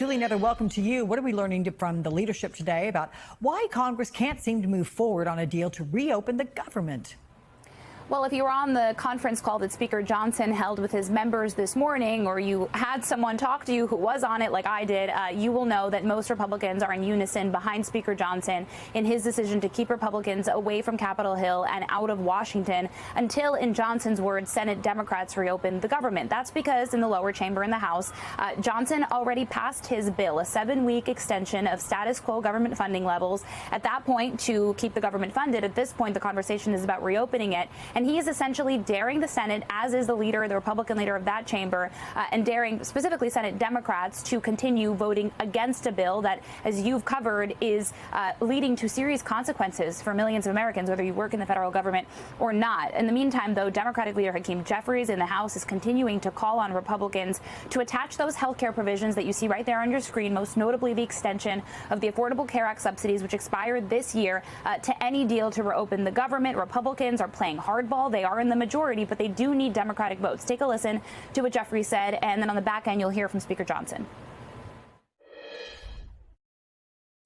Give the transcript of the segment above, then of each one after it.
Julie, another welcome to you. What are we learning from the leadership today about why Congress can't seem to move forward on a deal to reopen the government? Well, if you were on the conference call that Speaker Johnson held with his members this morning, or you had someone talk to you who was on it like I did, you will know that most Republicans are in unison behind Speaker Johnson in his decision to keep Republicans away from Capitol Hill and out of Washington until, in Johnson's words, Senate Democrats reopen the government. That's because in the lower chamber in the House, Johnson already passed his bill, a 7-week extension of status quo government funding levels. At that point, to keep the government funded, at this point, the conversation is about reopening it. And he is essentially daring the Senate, as is the Republican leader of that chamber, and daring specifically Senate Democrats to continue voting against a bill that, as you've covered, is leading to serious consequences for millions of Americans, whether you work in the federal government or not. In the meantime, though, Democratic leader Hakeem Jeffries in the House is continuing to call on Republicans to attach those health care provisions that you see right there on your screen, most notably the extension of the Affordable Care Act subsidies, which expired this year, to any deal to reopen the government. Republicans are playing hardball. They are in the majority, but they do need Democratic votes. Take a listen to what Jeffrey said, and then on the back end, you'll hear from Speaker Johnson.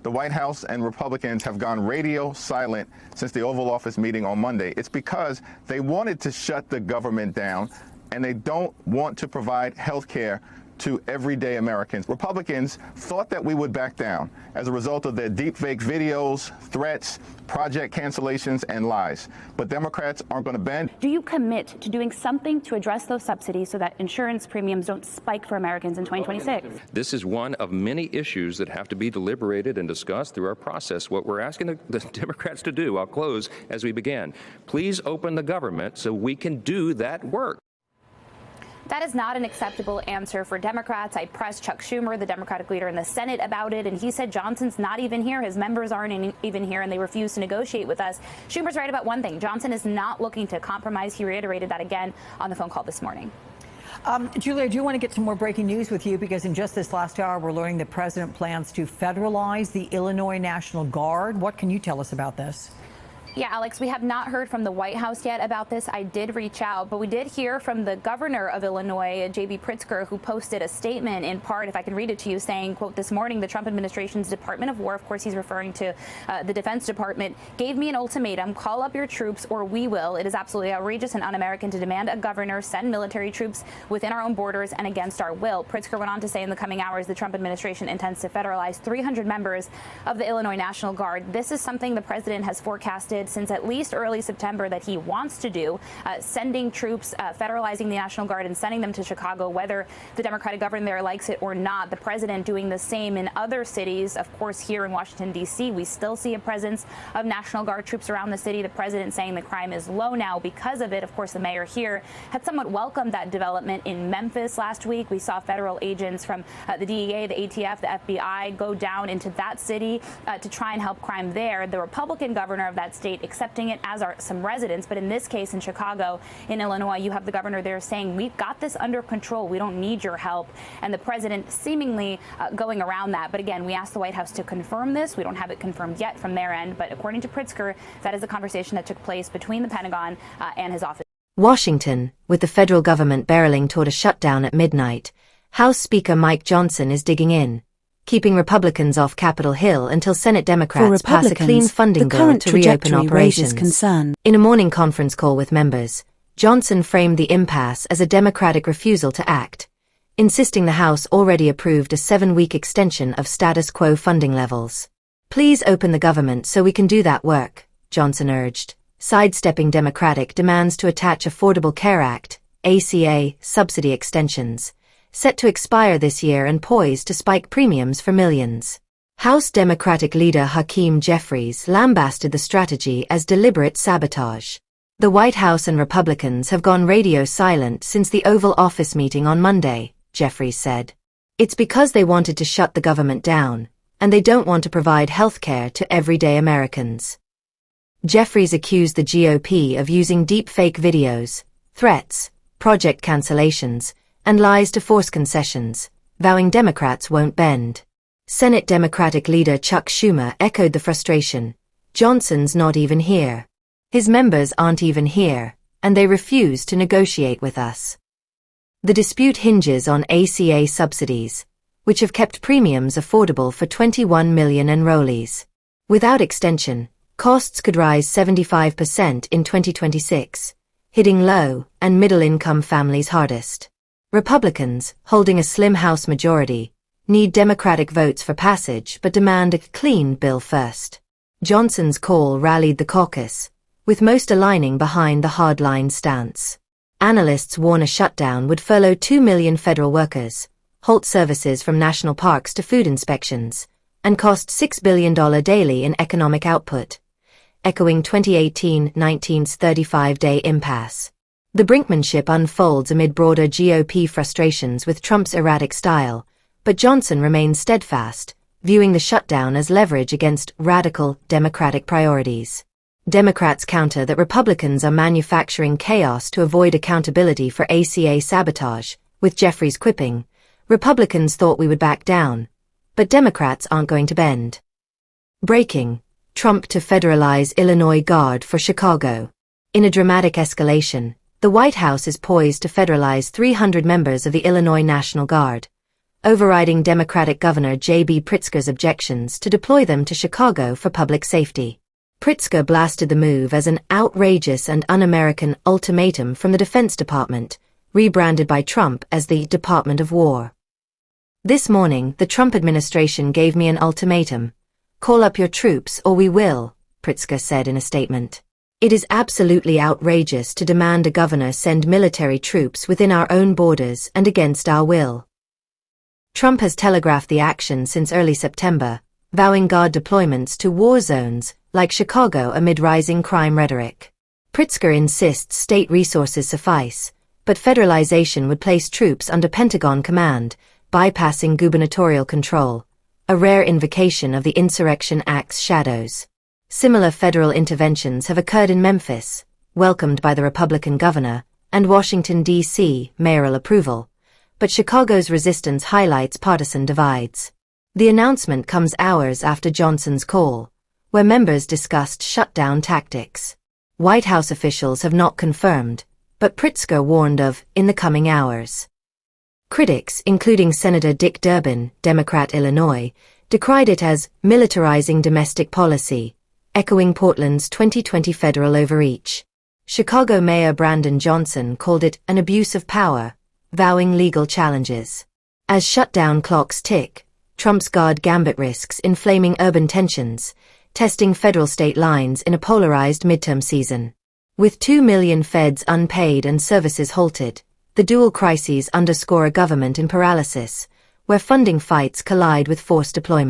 The White House and Republicans have gone radio silent since the Oval Office meeting on Monday. It's because they wanted to shut the government down, and they don't want to provide health care to everyday Americans. Republicans thought that we would back down as a result of their deepfake videos, threats, project cancellations, and lies. But Democrats aren't going to bend. Do you commit to doing something to address those subsidies so that insurance premiums don't spike for Americans in 2026? This is one of many issues that have to be deliberated and discussed through our process. What we're asking the Democrats to do, I'll close as we began, please open the government so we can do that work. That is not an acceptable answer for Democrats. I pressed Chuck Schumer, the Democratic leader in the Senate, about it, and he said Johnson's not even here. His members aren't even here, and they refuse to negotiate with us. Schumer's right about one thing. Johnson is not looking to compromise. He reiterated that again on the phone call this morning. Julie, I do want to get some more breaking news with you, because in just this last hour, we're learning the president plans to federalize the Illinois National Guard. What can you tell us about this? Yeah, Alex, we have not heard from the White House yet about this. I did reach out, but we did hear from the governor of Illinois, J.B. Pritzker, who posted a statement in part, if I can read it to you, saying, quote, this morning, the Trump administration's Department of War, of course, he's referring to the Defense Department, gave me an ultimatum, call up your troops or we will. It is absolutely outrageous and un-American to demand a governor send military troops within our own borders and against our will. Pritzker went on to say in the coming hours, the Trump administration intends to federalize 300 members of the Illinois National Guard. This is something the president has forecasted since at least early September that he wants to do, sending troops, federalizing the National Guard and sending them to Chicago, whether the Democratic governor there likes it or not. The president doing the same in other cities. Of course, here in Washington, D.C., we still see a presence of National Guard troops around the city. The president saying the crime is low now because of it. Of course, the mayor here had somewhat welcomed that development in Memphis last week. We saw federal agents from the DEA, the ATF, the FBI go down into that city to try and help crime there. The Republican governor of that state accepting it, as are some residents. But in this case, in Chicago, in Illinois, you have the governor there saying, we've got this under control. We don't need your help. And the president seemingly going around that. But again, we asked the White House to confirm this. We don't have it confirmed yet from their end. But according to Pritzker, that is a conversation that took place between the Pentagon and his office. Washington, with the federal government barreling toward a shutdown at midnight, House Speaker Mike Johnson is digging in, keeping Republicans off Capitol Hill until Senate Democrats pass a clean funding bill to reopen operations. In a morning conference call with members, Johnson framed the impasse as a Democratic refusal to act, insisting the House already approved a 7-week extension of status quo funding levels. Please open the government so we can do that work, Johnson urged, sidestepping Democratic demands to attach Affordable Care Act, ACA, subsidy extensions, set to expire this year and poised to spike premiums for millions. House Democratic leader Hakeem Jeffries lambasted the strategy as deliberate sabotage. The White House and Republicans have gone radio silent since the Oval Office meeting on Monday, Jeffries said. It's because they wanted to shut the government down, and they don't want to provide health care to everyday Americans. Jeffries accused the GOP of using deepfake videos, threats, project cancellations, and lies to force concessions, vowing Democrats won't bend. Senate Democratic leader Chuck Schumer echoed the frustration. Johnson's not even here. His members aren't even here, and they refuse to negotiate with us. The dispute hinges on ACA subsidies, which have kept premiums affordable for 21 million enrollees. Without extension, costs could rise 75% in 2026, hitting low- and middle-income families hardest. Republicans, holding a slim House majority, need Democratic votes for passage but demand a clean bill first. Johnson's call rallied the caucus, with most aligning behind the hardline stance. Analysts warn a shutdown would furlough 2 million federal workers, halt services from national parks to food inspections, and cost $6 billion daily in economic output, echoing 2018-19's 35-day impasse. The brinkmanship unfolds amid broader GOP frustrations with Trump's erratic style, but Johnson remains steadfast, viewing the shutdown as leverage against radical Democratic priorities. Democrats counter that Republicans are manufacturing chaos to avoid accountability for ACA sabotage, with Jeffries quipping, "Republicans thought we would back down, but Democrats aren't going to bend." Breaking: Trump to federalize Illinois Guard for Chicago. In a dramatic escalation, the White House is poised to federalize 300 members of the Illinois National Guard, overriding Democratic Governor J.B. Pritzker's objections to deploy them to Chicago for public safety. Pritzker blasted the move as an outrageous and un-American ultimatum from the Defense Department, rebranded by Trump as the Department of War. "This morning, the Trump administration gave me an ultimatum. Call up your troops or we will," Pritzker said in a statement. "It is absolutely outrageous to demand a governor send military troops within our own borders and against our will." Trump has telegraphed the action since early September, vowing Guard deployments to war zones like Chicago amid rising crime rhetoric. Pritzker insists state resources suffice, but federalization would place troops under Pentagon command, bypassing gubernatorial control, a rare invocation of the Insurrection Act's shadows. Similar federal interventions have occurred in Memphis, welcomed by the Republican governor, and Washington, D.C., mayoral approval, but Chicago's resistance highlights partisan divides. The announcement comes hours after Johnson's call, where members discussed shutdown tactics. White House officials have not confirmed, but Pritzker warned of in the coming hours. Critics, including Senator Dick Durbin, Democrat Illinois, decried it as militarizing domestic policy, echoing Portland's 2020 federal overreach. Chicago Mayor Brandon Johnson called it an abuse of power, vowing legal challenges. As shutdown clocks tick, Trump's Guard gambit risks inflaming urban tensions, testing federal state lines in a polarized midterm season. With 2 million feds unpaid and services halted, the dual crises underscore a government in paralysis, where funding fights collide with forced deployment.